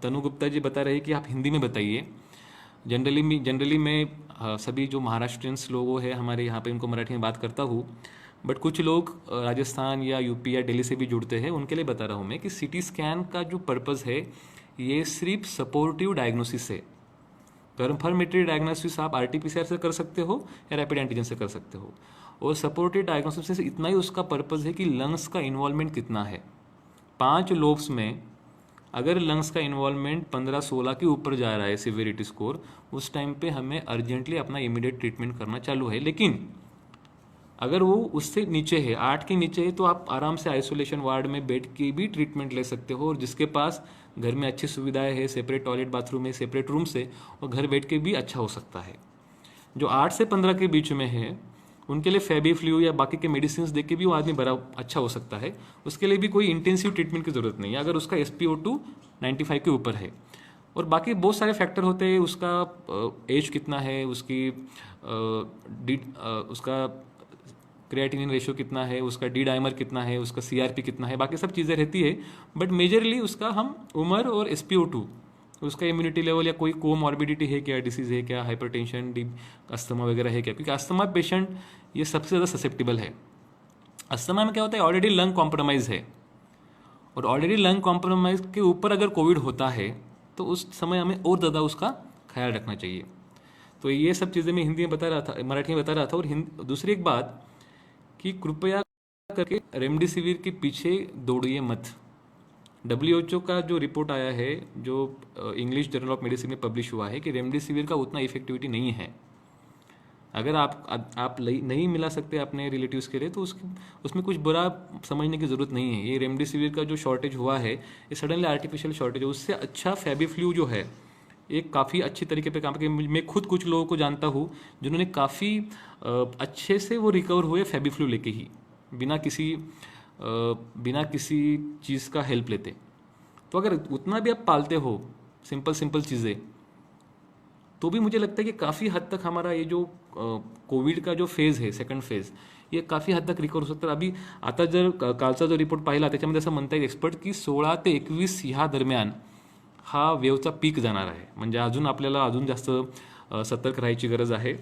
तनु गुप्ता जी बता रहे कि आप हिंदी में बताइए. जनरली मैं सभी जो महाराष्ट्रियंस लोग हैं हमारे यहाँ पे, उनको मराठी में बात करता हूँ, बट कुछ लोग राजस्थान या UP या दिल्ली से भी जुड़ते हैं, उनके लिए बता रहा हूँ मैं कि CT स्कैन का जो पर्पज़ है ये सिर्फ सपोर्टिव डायग्नोसिस है. कन्फर्मेटरी डायग्नोसिस आप RT-PCR से कर सकते हो या रैपिड एंटीजन से कर सकते हो. और सपोर्टिव डायग्नोसिस से इतना ही उसका पर्पज़ है कि लंग्स का इन्वॉल्वमेंट कितना है. 5 लोब्स में अगर लंग्स का इन्वॉल्वमेंट 15-16 के ऊपर जा रहा है सिवियरिटी स्कोर, उस टाइम पे हमें अर्जेंटली अपना इमीडिएट ट्रीटमेंट करना चालू है. लेकिन अगर वो उससे नीचे है, 8 के नीचे है, तो आप आराम से आइसोलेशन वार्ड में बैठ के भी ट्रीटमेंट ले सकते हो. और जिसके पास घर में अच्छी सुविधाएं है, सेपरेट टॉयलेट बाथरूम है, सेपरेट रूम से, और घर बैठ के भी अच्छा हो सकता है. जो 8 से 15 के बीच में है उनके लिए फैबीफ्लू या बाकी के मेडिसिन दे के भी वो आदमी बड़ा अच्छा हो सकता है. उसके लिए भी कोई इंटेंसिव ट्रीटमेंट की ज़रूरत नहीं है अगर उसका SpO2 95 के ऊपर है. और बाकी बहुत सारे फैक्टर होते हैं, उसका एज कितना है, उसकी उसका क्रिएटिनिन रेशियो कितना है, उसका डी डाइमर कितना है, उसका सीआरपी कितना है, बाकी सब चीज़ें रहती है। बट मेजरली उसका हम उम्र और SpO2, उसका इम्यूनिटी लेवल या कोई कोमॉर्बिडिटी है क्या, डिसीज़ है क्या, हाइपरटेंशन, डी अस्थमा वगैरह है क्या, क्योंकि अस्थमा पेशेंट ये सबसे ज़्यादा ससेप्टिबल है। अस्थमा में क्या होता है, ऑलरेडी लंग कॉम्प्रोमाइज़ है, और ऑलरेडी लंग कॉम्प्रोमाइज़ के ऊपर अगर कोविड होता है तो उस समय हमें और ज़्यादा उसका ख्याल रखना चाहिए। तो ये सब चीज़ें मैं हिंदी में बता रहा था, मराठी में बता रहा था। और दूसरी एक बात कि कृपया करके रेमडेसिविर के पीछे दौड़िए मत। WHO का जो रिपोर्ट आया है, जो इंग्लिश जर्नल ऑफ मेडिसिन में पब्लिश हुआ है, कि रेमडेसिविर का उतना इफेक्टिविटी नहीं है। अगर आप नहीं मिला सकते अपने रिलेटिव्स के लिए तो उसमें कुछ बुरा समझने की ज़रूरत नहीं है। ये रेमडेसिविर का जो शॉर्टेज हुआ है, ये सडनली आर्टिफिशियल शॉर्टेज है। उससे अच्छा फेबिफ्लू जो है एक काफ़ी अच्छी तरीके पे काम करके, मैं खुद कुछ लोगों को जानता हूँ जिन्होंने काफ़ी अच्छे से वो रिकवर हुए फेबिफ्लू लेके ही, बिना किसी चीज़ का हेल्प लेते। तो अगर उतना भी आप पालते हो सिंपल चीज़ें, तो भी मुझे लगता है कि काफ़ी हद तक हमारा ये जो कोविड का जो फेज आहे, सेकंड फेज, ये काफ़ी हद तक रिकवर होऊ शकतात। अभी आता जर कालचा जो रिपोर्ट पाहिला त्याच्यामध्ये असं म्हणता येईल एक्सपर्ट की 16 ते 21 ह्या दरम्यान हा वेवचा पीक जाणार आहे। म्हणजे आपल्याला अजून जास्त सतर्क राहायची गरज आहे।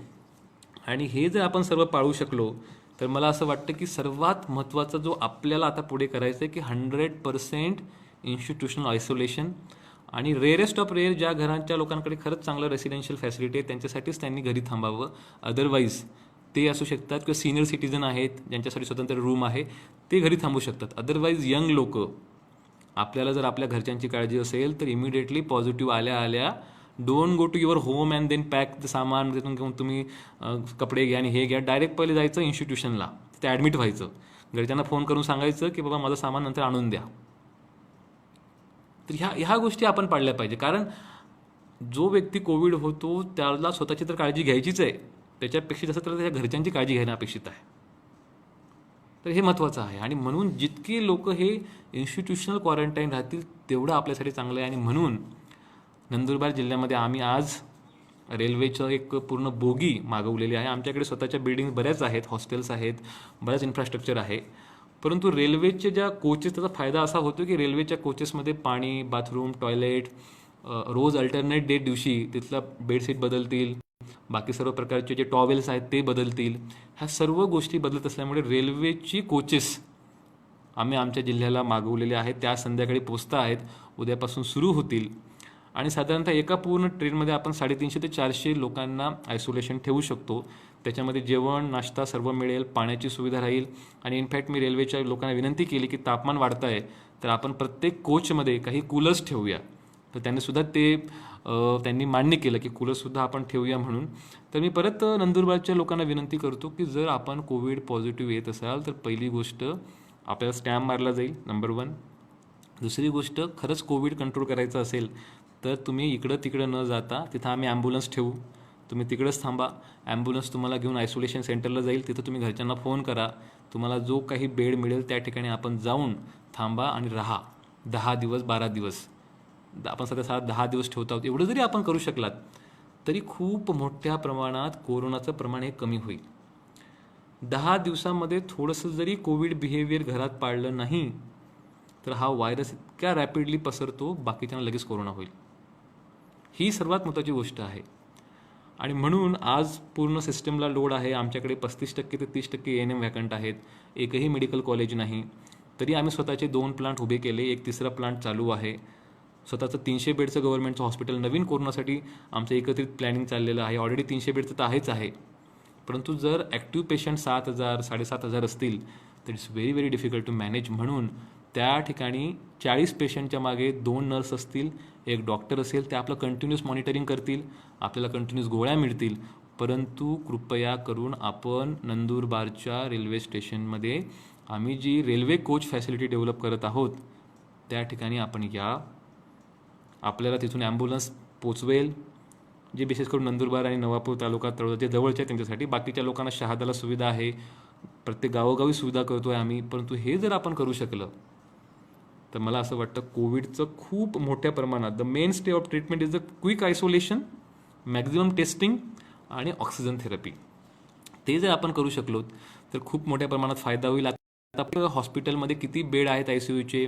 आणि हे जर आपण सर्व पाळू शकलो तर मला असं वाटतं की सर्वात महत्त्वाचा जो आपल्याला आता पुढे करायचं आहे की 100% इन्स्टिट्यूशनल आयसोलेशन, आणि रेअरेस्ट ऑफ रेअर ज्या घरांच्या लोकांकडे खरंच चांगलं रेसिडेन्शियल फॅसिलिटी आहे त्यांच्यासाठीच त्यांनी घरी थांबावं। अदरवाईज ते असू शकतात किंवा सिनियर सिटीजन आहेत ज्यांच्यासाठी स्वतंत्र रूम आहे ते घरी थांबू शकतात। अदरवाईज यंग लोक, आपल्याला जर आपल्या घरच्यांची काळजी असेल तर इमिडिएटली पॉझिटिव्ह आल्या don't go to your home and then pack सामान तिथून घेऊन तुम्ही कपडे घ्या आणि हे घ्या। डायरेक्ट पहिले जायचं इन्स्टिट्यूशनला, तिथे ॲडमिट व्हायचं, घरच्यांना फोन करून सांगायचं की बाबा माझं सामान नंतर आणून द्या। तर ह्या गोष्टी आपण पाळल्या पाहिजे, कारण जो व्यक्ती कोविड होतो त्याला स्वतःची तर काळजी घ्यायचीच आहे, त्याच्यापेक्षा जास्त त्याला त्याच्या घरच्यांची काळजी घेणं अपेक्षित आहे। तर हे महत्त्वाचं आहे, आणि म्हणून जितकी लोक हे इन्स्टिट्यूशनल क्वारंटाईन राहतील तेवढं आपल्यासाठी चांगलं आहे। आणि म्हणून नंदुरबार जिल्ह्यामध्ये आम्ही आज रेल्वेचं एक पूर्ण बोगी मागवलेली आहे। आमच्याकडे स्वतःच्या बिल्डिंग बऱ्याच आहेत, हॉस्टेल्स आहेत, बऱ्याच इन्फ्रास्ट्रक्चर आहे, परंतु रेल्वेचे ज्या कोचेस, त्याचा फायदा असा होतो की रेल्वेच्या कोचेसमध्ये पाणी, बाथरूम, टॉयलेट, रोज अल्टरनेट डे दिवशी तिथला बेडशीट बदलतील, बाकी सर्व प्रकारचे जे टॉवेल्स आहेत ते बदलतील। ह्या सर्व गोष्टी बदलत असल्यामुळे रेल्वेची कोचेस आम्ही आमच्या जिल्ह्याला मागवलेले आहेत, त्या संध्याकाळी पोचता आहेत, उद्यापासून सुरू होतील। आणि साधारणतः एका पूर्ण ट्रेनमध्ये आपण 350 ते 400 लोकांना आयसोलेशन ठेवू शकतो। त्याच्यामध्ये जेवण, नाश्ता सर्व मिळेल, पाण्याची सुविधा राहील। आणि इनफॅक्ट मी रेल्वेच्या लोकांना विनंती केली की तापमान वाढतं आहे तर आपण प्रत्येक कोचमध्ये काही कूलर्स ठेवूया, तर त्यांनीसुद्धा त्यांनी मान्य केलं की कूलर्ससुद्धा आपण ठेवूया म्हणून। तर मी परत नंदुरबारच्या लोकांना विनंती करतो की जर आपण कोविड पॉझिटिव्ह येत असाल तर पहिली गोष्ट आपल्याला स्टॅम्प मारला जाईल, नंबर 1। दुसरी गोष्ट, खरंच कोविड कंट्रोल करायचं असेल तर तुम्ही इकडं तिकडं न जाता तिथं आम्ही ॲम्ब्युलन्स ठेवू, तुम्ही तिकडेच थांबा। ॲम्ब्युलन्स तुम्हाला घेऊन आयसोलेशन सेंटरला जाईल, तिथं तुम्ही घरच्यांना फोन करा, तुम्हाला जो काही बेड मिळेल त्या ठिकाणी आपण जाऊन थांबा आणि राहा 10 दिवस 12 दिवस। आपण सध्या 10 दिवस ठेवत आहोत, एवढं जरी आपण करू शकलात तरी खूप मोठ्या प्रमाणात कोरोनाचं प्रमाण हे कमी होईल। 10 दिवसामध्ये थोडंसं जरी कोविड बिहेवियर घरात पाळलं नाही तर हा व्हायरस इतक्या रॅपिडली पसरतो, बाकीच्यांना लगेच कोरोना होईल। ही सर्वात महत्त्वाची गोष्ट आहे। आणि म्हणून आज पूर्ण सिस्टमला लोड आहे। आमच्याकडे 35% ते 30% ANM वॅकंट आहेत, एकही मेडिकल कॉलेज नाही, तरी आम्ही स्वतःचे 2 प्लांट उभे केले, एक तिसरा प्लांट चालू आहे। स्वतःचं 300 बेडचं गव्हर्नमेंटचं हॉस्पिटल नवीन कोरोनासाठी आमचं एकत्रित प्लॅनिंग चाललेलं आहे। ऑलरेडी 300 बेडचं तर आहेच आहे, परंतु जर ॲक्टिव्ह पेशंट 7,000 7,500 असतील तर it's very very difficult to manage. म्हणून त्या ठिकाणी 40 पेशंटच्या मागे 2 नर्स असतील, एक डॉक्टर असेल, ते आपलं कंटिन्यूस मॉनिटरिंग करतील, आपल्याला कंटिन्यूस गोळ्या मिळतील। परंतु कृपया करून आपण नंदुरबारच्या रेल्वे स्टेशनमध्ये आम्ही जी रेल्वे कोच फॅसिलिटी डेव्हलप करत आहोत त्या ठिकाणी आपण या, आपल्याला तिथून ॲम्ब्युलन्स पोचवेल, जे विशेष करून नंदुरबार आणि नवापूर तालुका जे जवळचे आहेत त्यांच्यासाठी। बाकीच्या लोकांना शहादाला सुविधा आहे, प्रत्येक गावोगावी सुविधा करतो आहे आम्ही। परंतु हे जर आपण करू शकलं तर मला असं वाटतं कोविडचं खूप मोठ्या प्रमाणात the main stay of treatment is the quick isolation, maximum testing आणि ऑक्सिजन थेरपी. ते जर आपण करू शकलो तर खूप मोठ्या प्रमाणात फायदा होईल. आता हॉस्पिटलमध्ये किती बेड आहेत ICUचे,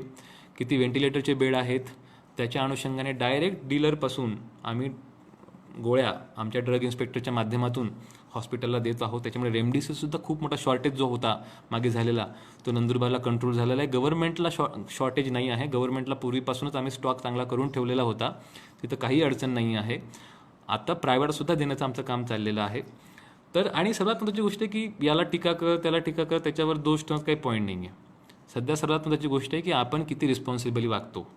किती व्हेंटिलेटरचे बेड आहेत, त्याच्या अनुषंगाने डायरेक्ट डीलरपासून आम्ही गोळ्या आमच्या ड्रग इन्स्पेक्टरच्या माध्यमातून हॉस्पिटलला देत आहोत. त्याच्यामुळे रेमडेसिवीरसुद्धा खूप मोठा शॉर्टेज जो होता मागे झालेला तो नंदुरबारला कंट्रोल झालेला आहे. गव्हर्नमेंटला शॉर्टेज नाही आहे. गव्हर्नमेंटला पूर्वीपासूनच आम्ही स्टॉक चांगला करून ठेवलेला होता, तिथं काही अडचण नाही आहे. आता प्रायव्हेटसुद्धा देण्याचं आमचं काम चाललेलं आहे. तर आणि सर्वात महत्त्वाची गोष्ट आहे की याला टीका कर त्याला टीका कर त्याच्यावर दोष ठेवण्यात काही पॉईंट नाही आहे. सध्या सर्वात महत्त्वाची गोष्ट आहे की आपण किती रिस्पॉन्सिबली वागतो.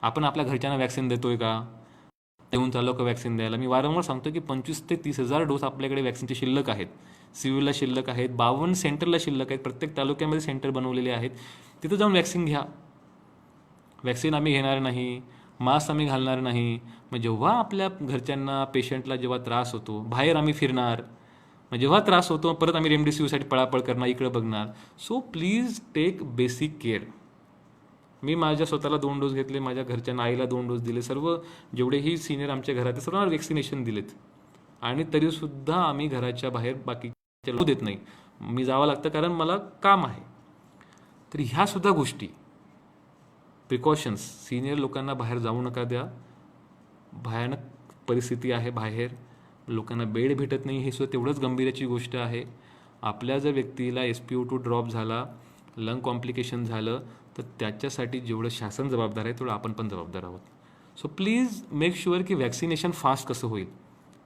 आपण आपल्या घरच्यांना वॅक्सिन देतोय का, येऊन चाललो का वॅक्सिन द्यायला. मी वारंवार सांगतो की 25,000 ते 30,000 डोस आपल्याकडे वॅक्सिनचे शिल्लक आहेत. सिव्हिलला शिल्लक आहेत, 52 सेंटरला शिल्लक आहेत, प्रत्येक तालुक्यामध्ये सेंटर बनवलेले आहेत. तिथं जाऊन वॅक्सिन घ्या. वॅक्सिन आम्ही घेणार नाही, मास्क आम्ही घालणार नाही. मग जेव्हा आपल्या घरच्यांना पेशंटला जेव्हा त्रास होतो, बाहेर आम्ही फिरणार, मग जेव्हा त्रास होतो परत आम्ही रेमडेसिवीरसाठी पळापळ करणार, इकडं बघणार. So please take basic care. मी माझ्या स्वतःला 2 डोस घेतले, माझ्या घरच्यांना आईला 2 डोस दिले, सर्व जेवढेही सिनियर आमच्या घरात सर्वांना वॅक्सिनेशन दिलेत. आणि तरीसुद्धा आम्ही घराच्या बाहेर बाकीच्या लोक देत नाही. मी जावं लागतं कारण मला काम आहे. तर ह्यासुद्धा गोष्टी प्रिकॉशन्स, सिनियर लोकांना बाहेर जाऊ नका द्या. भयानक परिस्थिती आहे बाहेर, लोकांना बेड भेटत नाही, हे सुद्धा तेवढंच गंभीराची गोष्ट आहे. आपल्या जर व्यक्तीला SpO2 ड्रॉप झाला, लंग कॉम्प्लिकेशन झालं, तर त्याच्यासाठी जेवढं शासन जबाबदार आहे तेवढं आपण पण जबाबदार आहोत. सो प्लीज मेक शुअर की वॅक्सिनेशन फास्ट कसं होईल.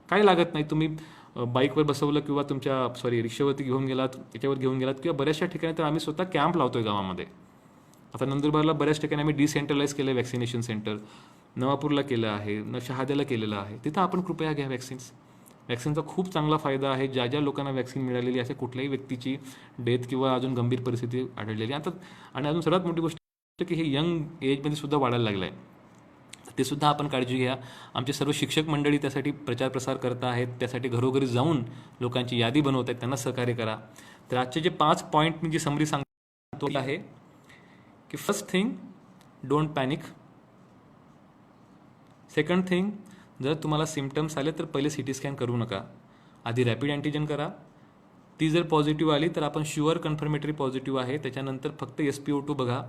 काय लागत नाही, तुम्ही बाईकवर बसवलं किंवा तुमच्या रिक्षावरती घेऊन गेलात, याच्यावर घेऊन गेलात, किंवा बऱ्याचशा ठिकाणी तर आम्ही स्वतः कॅम्प लावतोय गावामध्ये. आता नंदुरबारला बऱ्याच ठिकाणी आम्ही डिसेंट्रलाइज केलं आहे वॅक्सिनेशन सेंटर. नवापूरला केलं आहे, शहाद्याला केलेलं आहे. तिथं आपण कृपया घ्या वॅक्सिन्स. वॅक्सिनचा खूप चांगला फायदा आहे. ज्या ज्या लोकांना वॅक्सिन मिळालेली असे कुठल्याही व्यक्तीची डेथ किंवा अजून गंभीर परिस्थिती आढळलेली आता. आणि अजून सर्वात मोठी गोष्ट की हे यंग एजमध्ये सुद्धा वाढायला लागलं आहे, ते सुद्धा आपण काळजी घ्या. आमचे सर्व शिक्षक मंडळी त्यासाठी प्रचार प्रसार करत आहेत, त्यासाठी घरोघरी जाऊन लोकांची यादी बनवत आहेत, त्यांना सहकार्य करा. तर आजचे जे 5 पॉईंट मी जी समरी सांगतो आहे की first thing, don't panic. Second thing, जर तुम्हाला सिम्पटम्स आले तर पहिले CT स्कॅन करू नका, आधी रॅपिड अँटीजन करा. ती जर पॉझिटिव्ह आली तर आपण शुअर कन्फर्मेटरी पॉझिटिव्ह आहे. त्याच्यानंतर फक्त SpO2 बघा.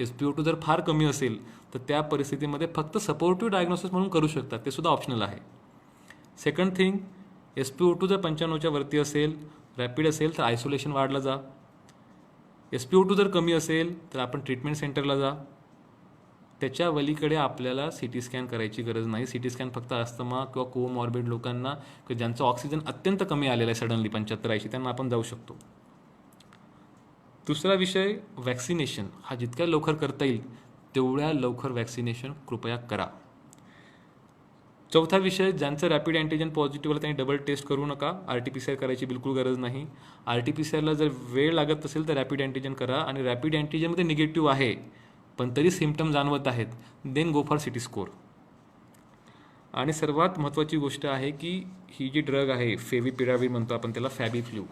SpO2 जर फार कमी असेल तर त्या परिस्थितीमध्ये फक्त सपोर्टिव्ह डायग्नोसिस म्हणून करू शकतात, ते सुद्धा ऑप्शनल आहे. सेकंड थिंग, SpO2 जर 95च्या वरती असेल, रॅपिड असेल तर आयसोलेशन वार्डला जा. SpO2 जर कमी असेल तर आपण ट्रीटमेंट सेंटरला जा. त्याच्या वलीकडे आपल्याला CT स्कॅन करायची गरज नाही. CT स्कॅन फक्त अस्थमा किंवा कोमॉर्बिड लोकांना, की ज्यांचं ऑक्सिजन अत्यंत कमी आलेला आहे सडनली 75-80, त्यांना आपण जाऊ शकतो. दुसरा विषय, वॅक्सिनेशन हा जितक्या लवकर करता येईल तेवढ्या लवकर वॅक्सिनेशन कृपया करा. चौथा विषय, ज्यांचं रॅपिड अँटीजन पॉझिटिव्ह आलं त्यांनी डबल टेस्ट करू नका. RT-PCR करायची बिलकुल गरज नाही. RT-PCRला जर वेळ लागत असेल तर रॅपिड अँटीजन करा. आणि रॅपिड अँटीजनमध्ये निगेटिव्ह आहे पण तरी सिम्पटम जाणवत आहेत, then go for CT score. आणि सर्वात महत्त्वाची गोष्ट आहे की ही जी ड्रग आहे, फेविपिराविर म्हणतो आपण त्याला, फॅबिफ्लू,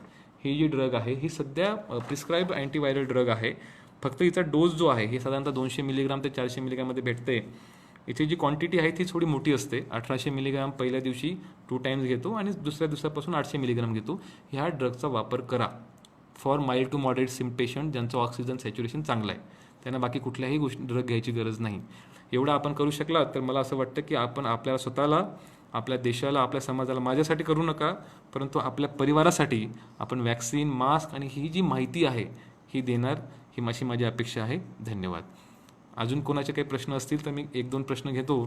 ही जी ड्रग आहे ही सध्या प्रिस्क्राईब अँटीव्हायरल ड्रग आहे. फक्त हिचा डोस जो आहे हे साधारणतः 200 मिलीग्राम ते 400 मिलीग्राममध्ये भेटते. इथे जी क्वांटिटी आहे ती थोडी मोठी असते. 1800 मिलीग्राम पहिल्या दिवशी 2 टाइम्स घेतो आणि दुसऱ्या दिवसापासून 800 मिलीग्राम घेतो. ह्या ड्रगचा वापर करा फॉर माइल्ड टू मॉडरेट सिम पेशंट ज्यांचं ऑक्सिजन सॅच्युरेशन चांगलं आहे. त्यांना बाकी कुठल्याही ड्रग घ्यायची गरज नाही. एवढं आपण करू शकला तर मला असं वाटतं की आपण आपल्या स्वतःला, आपल्या देशाला, आपल्या समाजाला, माझ्यासाठी करू नका परंतु आपल्या परिवारासाठी आपण वॅक्सिन, मास्क आणि ही जी माहिती आहे ही देणार, ही माझी अपेक्षा आहे. धन्यवाद. अजून कोणाचे काही प्रश्न असतील तर मी 1-2 प्रश्न घेतो.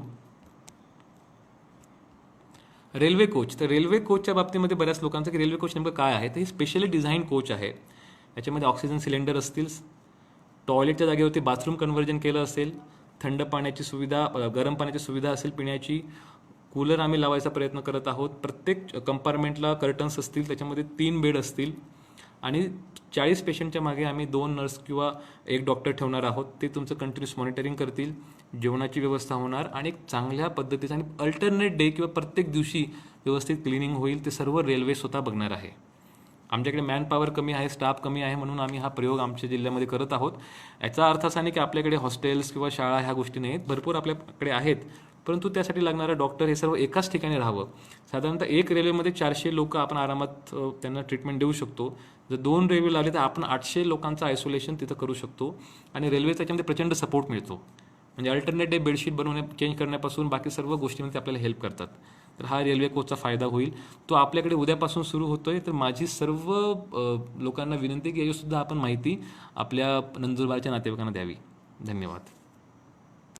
रेल्वे कोच, तर रेल्वे कोचच्या बाबतीमध्ये बऱ्याच लोकांचं की रेल्वे कोच नेमकं काय आहे, तर ही स्पेशली डिझाईन कोच आहे. याच्यामध्ये ऑक्सिजन सिलेंडर असतील, टॉयलेटच्या जागेवरती बाथरूम कन्व्हर्जन केलं असेल, थंड पाण्याची सुविधा, गरम पाण्याची सुविधा असेल पिण्याची, कूलर आम्ही लावायचा प्रयत्न करत आहोत. प्रत्येक कंपार्टमेंटला कर्टन्स असतील, त्याच्यामध्ये 3 बेड असतील आणि 40 पेशंटच्या मागे आम्ही 2 नर्स किंवा 1 डॉक्टर ठेवणार आहोत. ते तुमचं कंटिन्यूस मॉनिटरिंग करतील, जेवणाची व्यवस्था होणार आणि एक चांगल्या पद्धतीचं आणि अल्टरनेट डे किंवा प्रत्येक दिवशी व्यवस्थित क्लिनिंग होईल. ते सर्व रेल्वे स्वतः बघणार आहे. आमच्याकडे मॅनपॉवर कमी आहे, स्टाफ कमी आहे म्हणून आम्ही हा प्रयोग आमच्या जिल्ह्यामध्ये करत आहोत. याचा अर्थ असा नाही की आपल्याकडे हॉस्टेल्स किंवा शाळा ह्या गोष्टी नाहीत, भरपूर आपल्याकडे आहेत, परंतु त्यासाठी लागणारा डॉक्टर हे सर्व एकाच ठिकाणी राहावं. साधारणतः एक रेल्वेमध्ये 400 लोक आपण आरामात त्यांना ट्रीटमेंट देऊ शकतो. जर 2 रेल्वे लावले तर आपण 800 लोकांचं आयसोलेशन तिथं करू शकतो आणि रेल्वेचा त्याच्यामध्ये प्रचंड सपोर्ट मिळतो. म्हणजे अल्टरनेट डे बेडशीट चेंज करण्यापासून बाकी सर्व गोष्टींमध्ये आपल्याला हेल्प करतात. तर हा रेल्वे कोचचा फायदा होईल. तो आपल्याकडे उद्यापासून सुरू होतोय. तर माझी सर्व लोकांना विनंती की याची सुद्धा आपण माहिती आपल्या नंदुरबारच्या नातेवाईकांना द्यावी. धन्यवाद.